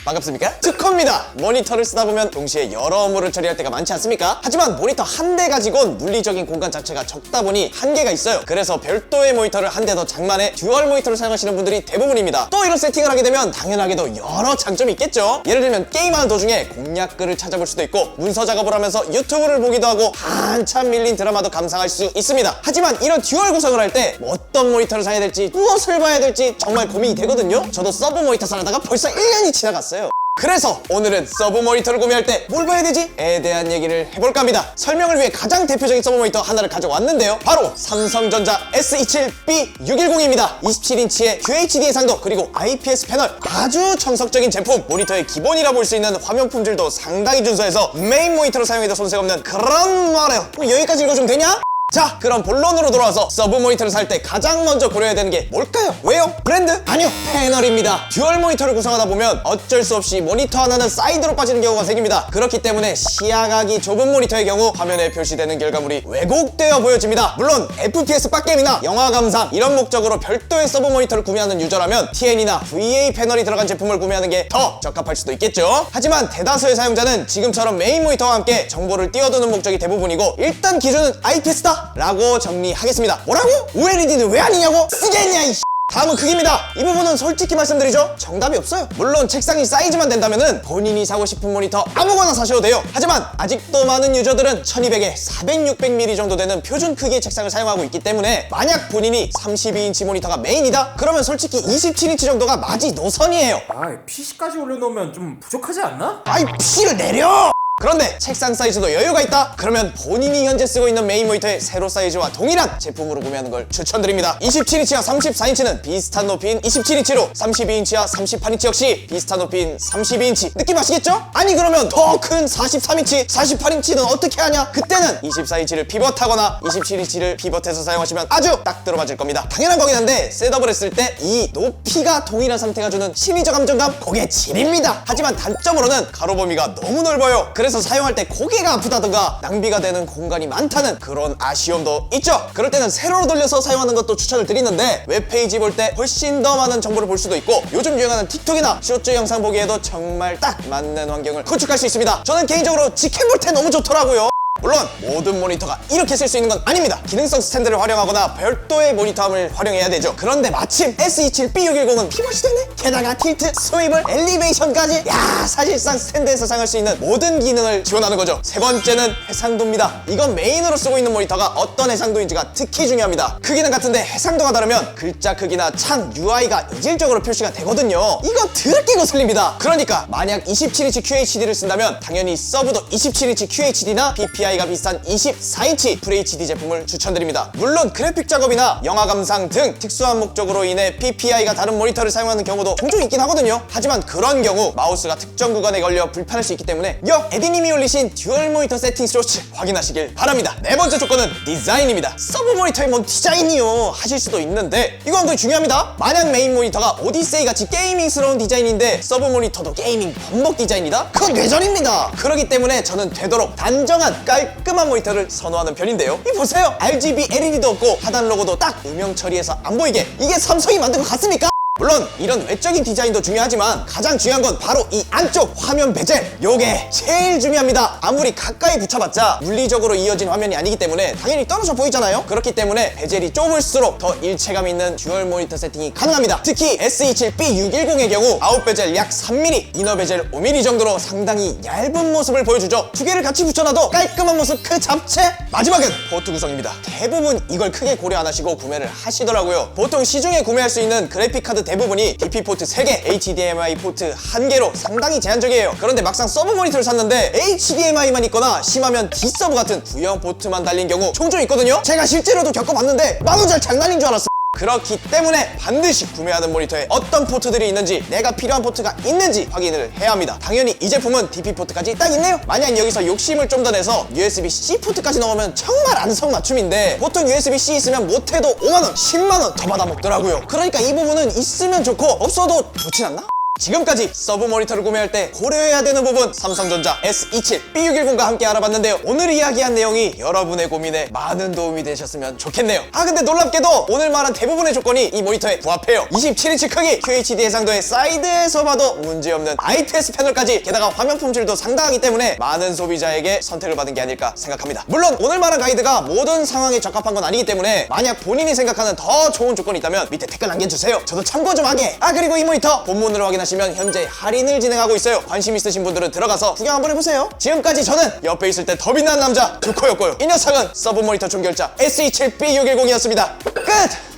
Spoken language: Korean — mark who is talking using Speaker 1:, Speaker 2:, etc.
Speaker 1: 반갑습니까? 특허입니다. 모니터를 쓰다 보면 동시에 여러 업무를 처리할 때가 많지 않습니까? 하지만 모니터 한 대 가지고는 물리적인 공간 자체가 적다 보니 한계가 있어요. 그래서 별도의 모니터를 한 대 더 장만해 듀얼 모니터를 사용하시는 분들이 대부분입니다. 또 이런 세팅을 하게 되면 당연하게도 여러 장점이 있겠죠. 예를 들면 게임하는 도중에 공략글을 찾아볼 수도 있고 문서 작업을 하면서 유튜브를 보기도 하고 한참 밀린 드라마도 감상할 수 있습니다. 하지만 이런 듀얼 구성을 할 때 어떤 모니터를 사야 될지 무엇을 봐야 될지 정말 고민이 되거든요. 저도 서브 모니터 사려다가 벌써 1년이 지나갔어요. 그래서 오늘은 서브 모니터를 구매할 때 뭘 봐야 되지? 에 대한 얘기를 해볼까 합니다. 설명을 위해 가장 대표적인 서브 모니터 하나를 가져왔는데요. 바로 삼성전자 S27B610입니다. 27인치의 QHD 해상도 그리고 IPS 패널, 아주 정석적인 제품. 모니터의 기본이라 볼 수 있는 화면 품질도 상당히 준수해서 메인 모니터로 사용해도 손색 없는 그런 말이에요. 여기까지 읽어주면 되냐? 자, 그럼 본론으로 돌아와서 서브 모니터를 살 때 가장 먼저 고려해야 되는 게 뭘까요? 왜요? 브랜드? 아니요, 패널입니다. 듀얼 모니터를 구성하다 보면 어쩔 수 없이 모니터 하나는 사이드로 빠지는 경우가 생깁니다. 그렇기 때문에 시야각이 좁은 모니터의 경우 화면에 표시되는 결과물이 왜곡되어 보여집니다. 물론 FPS 빡게임이나 영화 감상 이런 목적으로 별도의 서브 모니터를 구매하는 유저라면 TN이나 VA 패널이 들어간 제품을 구매하는 게 더 적합할 수도 있겠죠. 하지만 대다수의 사용자는 지금처럼 메인 모니터와 함께 정보를 띄워두는 목적이 대부분이고 일단 기준은 IPS다 라고 정리하겠습니다. 뭐라고? OLED는 왜 아니냐고? 쓰겠냐 이씨. 다음은 크기입니다. 이 부분은 솔직히 말씀드리죠, 정답이 없어요. 물론 책상이 사이즈만 된다면은 본인이 사고 싶은 모니터 아무거나 사셔도 돼요. 하지만 아직도 많은 유저들은 1200에 400, 600mm 정도 되는 표준 크기의 책상을 사용하고 있기 때문에 만약 본인이 32인치 모니터가 메인이다? 그러면 솔직히 27인치 정도가 마지노선이에요.
Speaker 2: PC까지 올려놓으면 좀 부족하지 않나?
Speaker 1: 아이 PC를 내려! 그런데 책상 사이즈도 여유가 있다? 그러면 본인이 현재 쓰고 있는 메인 모니터의 세로 사이즈와 동일한 제품으로 구매하는 걸 추천드립니다. 27인치와 34인치는 비슷한 높이인 27인치로 32인치와 38인치 역시 비슷한 높이인 32인치. 느낌 아시겠죠? 아니 그러면 더 큰 43인치, 48인치는 어떻게 하냐? 그때는 24인치를 피벗하거나 27인치를 피벗해서 사용하시면 아주 딱 들어맞을 겁니다. 당연한 거긴 한데 셋업을 했을 때 이 높이가 동일한 상태가 주는 심리적 안정감, 그게 질입니다. 하지만 단점으로는 가로 범위가 너무 넓어요. 그래서 사용할 때 고개가 아프다든가 낭비가 되는 공간이 많다는 그런 아쉬움도 있죠. 그럴 때는 세로로 돌려서 사용하는 것도 추천을 드리는데 웹페이지 볼 때 훨씬 더 많은 정보를 볼 수도 있고 요즘 유행하는 틱톡이나 쇼츠 영상 보기에도 정말 딱 맞는 환경을 구축할 수 있습니다. 저는 개인적으로 직캠 볼 때 너무 좋더라고요. 물론 모든 모니터가 이렇게 쓸 수 있는 건 아닙니다. 기능성 스탠드를 활용하거나 별도의 모니터함을 활용해야 되죠. 그런데 마침 S27B610은 피벗이 되네? 게다가 틸트, 스위블, 엘리베이션까지? 야, 사실상 스탠드에서 사용할 수 있는 모든 기능을 지원하는 거죠. 세 번째는 해상도입니다. 이건 메인으로 쓰고 있는 모니터가 어떤 해상도인지가 특히 중요합니다. 크기는 같은데 해상도가 다르면 글자 크기나 창 UI가 이질적으로 표시가 되거든요. 이거 드럽게 거슬립니다. 그러니까 만약 27인치 QHD를 쓴다면 당연히 서브도 27인치 QHD나 PPI가 비슷한 24인치 FHD 제품을 추천드립니다. 물론 그래픽 작업이나 영화 감상 등 특수한 목적으로 인해 PPI가 다른 모니터를 사용하는 경우도 종종 있긴 하거든요. 하지만 그런 경우 마우스가 특정 구간에 걸려 불편할 수 있기 때문에 에디님이 올리신 듀얼 모니터 세팅 쇼츠 확인하시길 바랍니다. 네 번째 조건은 디자인입니다. 서브 모니터에 뭔 디자인이요 하실 수도 있는데 이건 굉장히 중요합니다. 만약 메인 모니터가 오디세이 같이 게이밍스러운 디자인인데 서브 모니터도 게이밍 범벅 디자인이다? 그건 뇌절입니다. 그렇기 때문에 저는 되도록 단정한 깔끔한 모니터를 선호하는 편인데요. 이 보세요. RGB LED도 없고 하단 로고도 딱 음영 처리해서 안 보이게. 이게 삼성이 만든 것 같습니까? 물론 이런 외적인 디자인도 중요하지만 가장 중요한 건 바로 이 안쪽 화면 베젤, 요게 제일 중요합니다. 아무리 가까이 붙여봤자 물리적으로 이어진 화면이 아니기 때문에 당연히 떨어져 보이잖아요. 그렇기 때문에 베젤이 좁을수록 더 일체감 있는 듀얼 모니터 세팅이 가능합니다. 특히 S27B610의 경우 아웃 베젤 약 3mm, 이너 베젤 5mm 정도로 상당히 얇은 모습을 보여주죠. 두 개를 같이 붙여놔도 깔끔한 모습 그 자체. 마지막은 포트 구성입니다. 대부분 이걸 크게 고려 안 하시고 구매를 하시더라고요. 보통 시중에 구매할 수 있는 그래픽카드 대부분이 DP 포트 3개, HDMI 포트 1개로 상당히 제한적이에요. 그런데 막상 서브 모니터를 샀는데 HDMI만 있거나 심하면 D서브 같은 구형 포트만 달린 경우 종종 있거든요. 제가 실제로도 겪어봤는데 만원짜리 장난인 줄 알았어. 그렇기 때문에 반드시 구매하는 모니터에 어떤 포트들이 있는지, 내가 필요한 포트가 있는지 확인을 해야 합니다. 당연히 이 제품은 DP 포트까지 딱 있네요. 만약 여기서 욕심을 좀 더 내서 USB-C 포트까지 넣으면 정말 안성맞춤인데 보통 USB-C 있으면 못해도 5만원, 10만원 더 받아먹더라고요. 그러니까 이 부분은 있으면 좋고 없어도 좋진 않나? 지금까지 서브 모니터를 구매할 때 고려해야 되는 부분 삼성전자 S27 B610과 함께 알아봤는데요. 오늘 이야기한 내용이 여러분의 고민에 많은 도움이 되셨으면 좋겠네요. 근데 놀랍게도 오늘 말한 대부분의 조건이 이 모니터에 부합해요. 27인치 크기, QHD 해상도의 사이드에서 봐도 문제없는 IPS 패널까지, 게다가 화면 품질도 상당하기 때문에 많은 소비자에게 선택을 받은 게 아닐까 생각합니다. 물론 오늘 말한 가이드가 모든 상황에 적합한 건 아니기 때문에 만약 본인이 생각하는 더 좋은 조건이 있다면 밑에 댓글 남겨주세요. 저도 참고 좀 하게. 그리고 이 모니터 본문으로 확인하시면 현재 할인을 진행하고 있어요. 관심 있으신 분들은 들어가서 구경 한번 해보세요. 지금까지 저는 옆에 있을 때 더 빛나는 남자 두코였고요. 이 녀석은 서브 모니터 종결자 S27B610이었습니다. 끝!